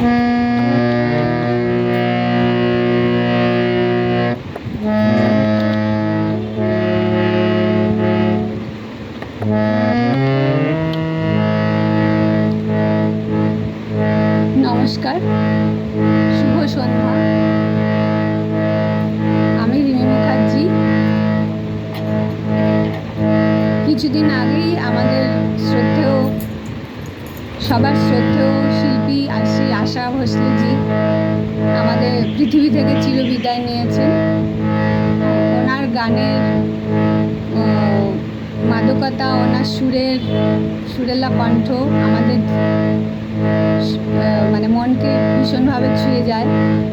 নমস্কার, শুভ সন্ধ্যা। আমি রিমি মুখার্জি। কিছুদিন আগেই আমাদের সবার শ্রদ্ধেয় শিল্পী শ্রী আশা ভোসলেজি আমাদের পৃথিবী থেকে চিরবিদায় নিয়েছেন। ওনার গানের মাদকতা, ওনার সুরেলা কণ্ঠ আমাদের মনকে ভীষণভাবে ছুঁয়ে যায়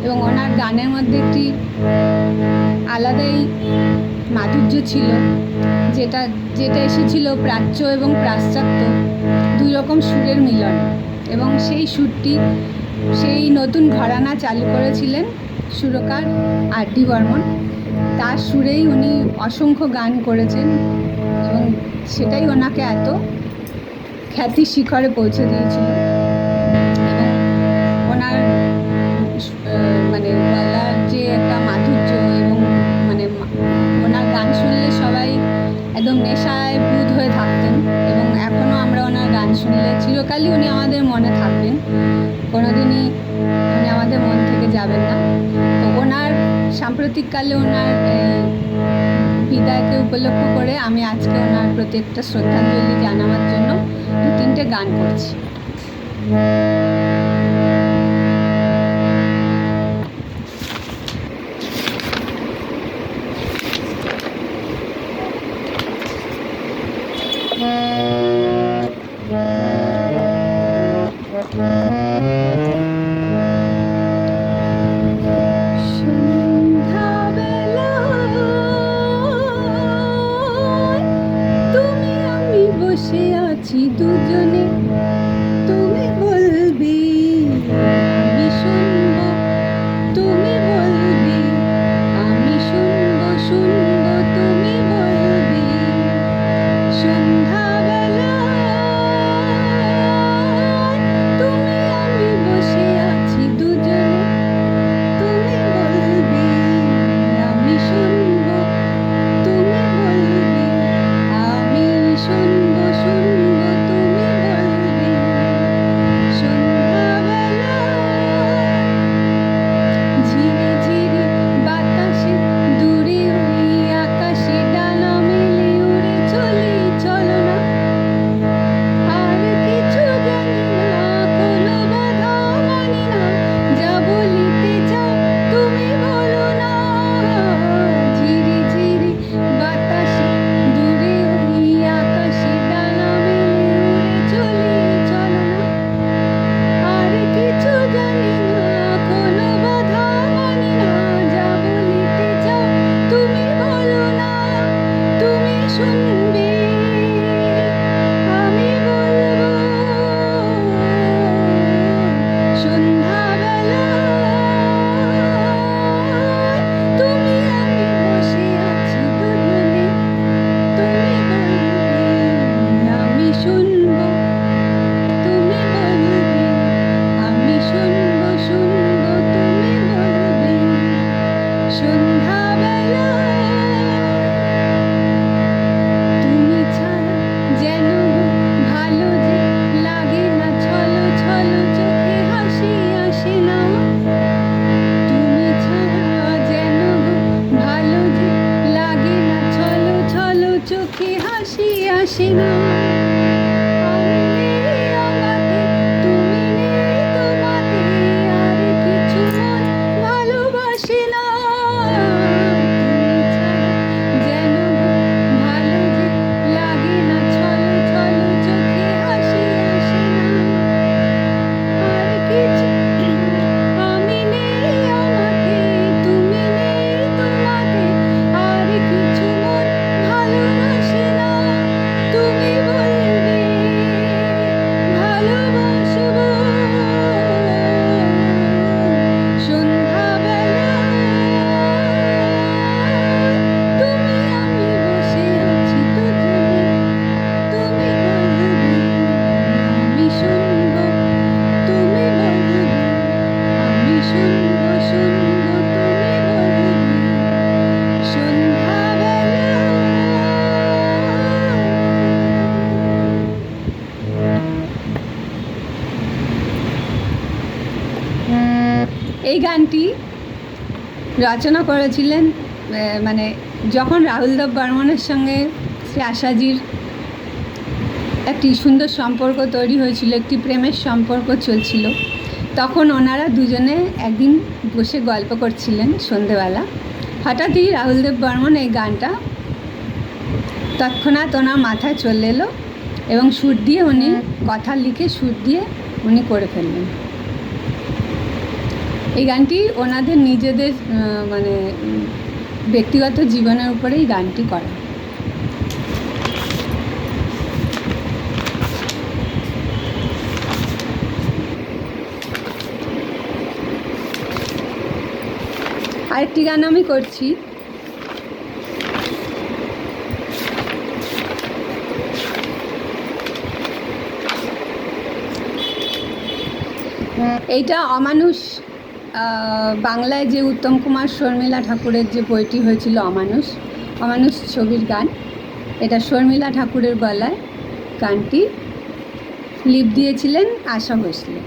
এবং ওনার গানের মধ্যে একটি আলাদাই মাধুর্য ছিল, যেটা এসেছিল প্রাচ্য এবং পাশ্চাত্য দুই রকম সুরের মিলন। এবং সেই নতুন ঘরানা চালু করেছিলেন সুরকার আর.ডি. বর্মন। তার সুরেই উনি অসংখ্য গান করেছেন এবং সেটাই ওনাকে এত খ্যাতির শিখরে পৌঁছে দিয়েছিল। এবং ওনার গলার যে একটা মাধুর্য এবং ওনার গান শুনলে সবাই একদম নেশায় বুঁদ হয়ে থাকতেন। এবং এখনও আমরা ওনার গান শুনলে চিরকালই উনি আমাদের মনে থাকবেন, কোনোদিনই উনি আমাদের মন থেকে যাবেন না। তো ওনার সাম্প্রতিককালে ওনার বিদায়কে উপলক্ষ করে আমি আজকে ওনার প্রতি একটা শ্রদ্ধাঞ্জলি জানাবার জন্য 2-3টে গান করছি। বসে আছি দুজনে, তুমি বলবে এই গানটি রচনা করেছিলেন মানে যখন রাহুল দেব বর্মনের সঙ্গে শ্রী আশাজির একটি সুন্দর সম্পর্ক তৈরি হয়েছিল, একটি প্রেমের সম্পর্ক চলছিল, তখন ওনারা দুজনে একদিন বসে গল্প করছিলেন সন্ধেবেলা। হঠাৎই রাহুল দেব বর্মন এই গানটা তৎক্ষণাৎ ওনার মাথায় চলে এলো এবং সুর দিয়ে উনি কথা লিখে সুর দিয়ে উনি করে ফেললেন। এই গানটি ওনাদের নিজেদের মানে ব্যক্তিগত জীবনের উপরেই গানটি করা। আরেকটি গান আমি করছি। এইটা অমানুষ, বাংলায় যে উত্তম কুমার শর্মিলা ঠাকুরের যে বইটি হয়েছিল অমানুষ, অমানুষ ছবির গান। এটা শর্মিলা ঠাকুরের গলায় গানটি লিপ দিয়েছিলেন আশা ভোসলে।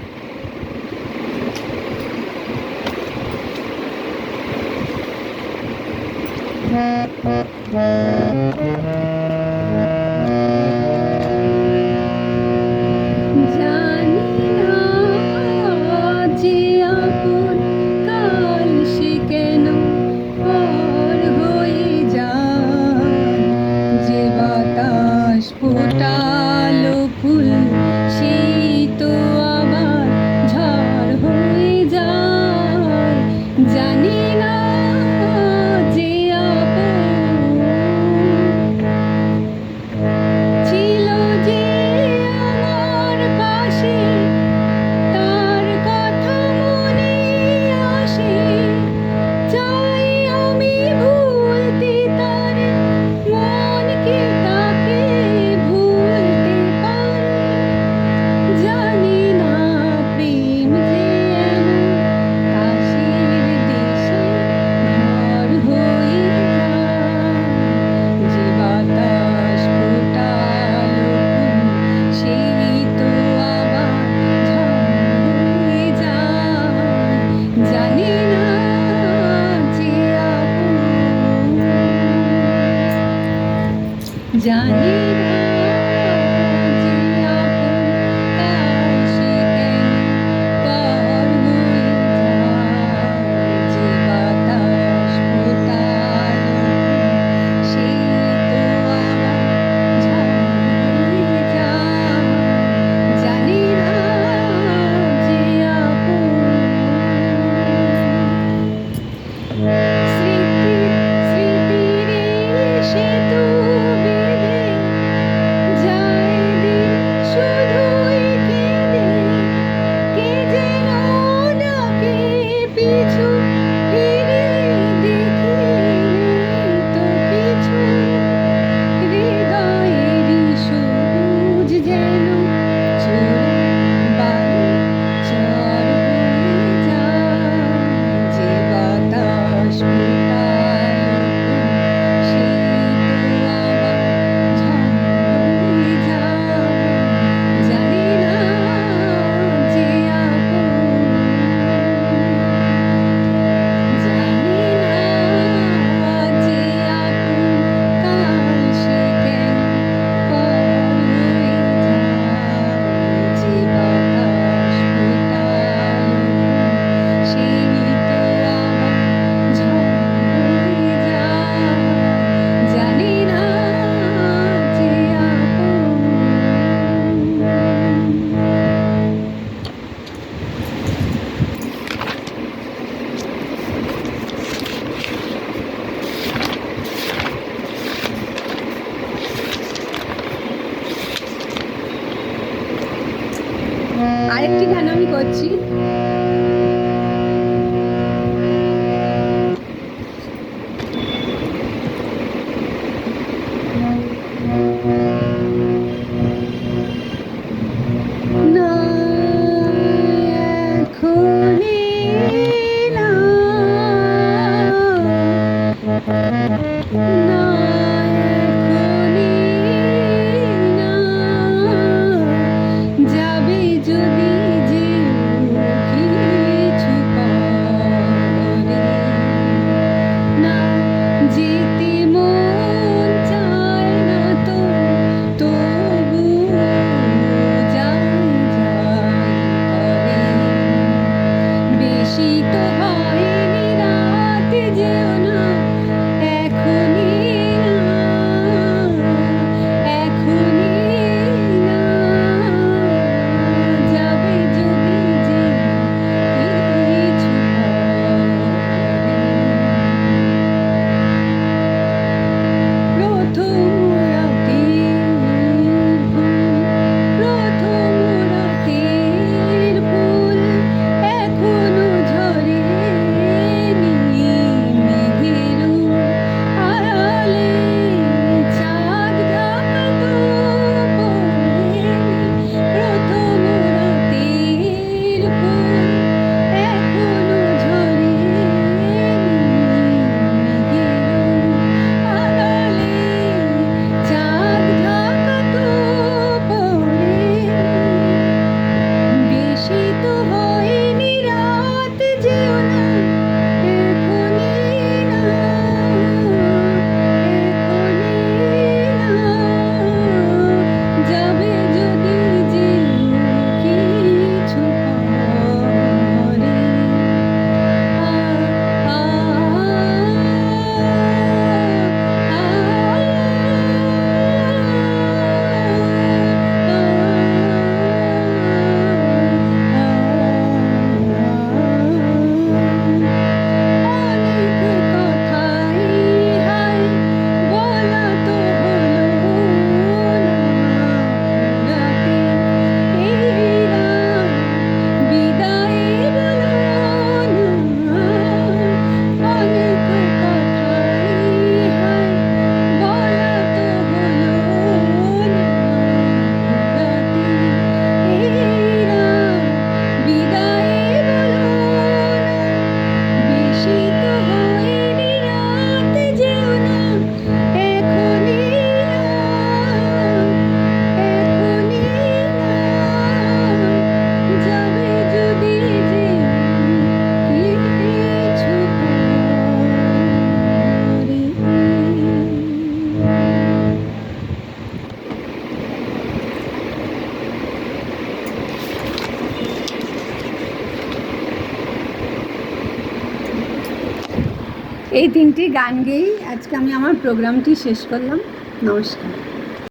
আরেকটি গান আমি করছি। যাবে যদি যে এই 3টি গান গেয়েই আজকে আমি আমার প্রোগ্রামটি শেষ করলাম। নমস্কার।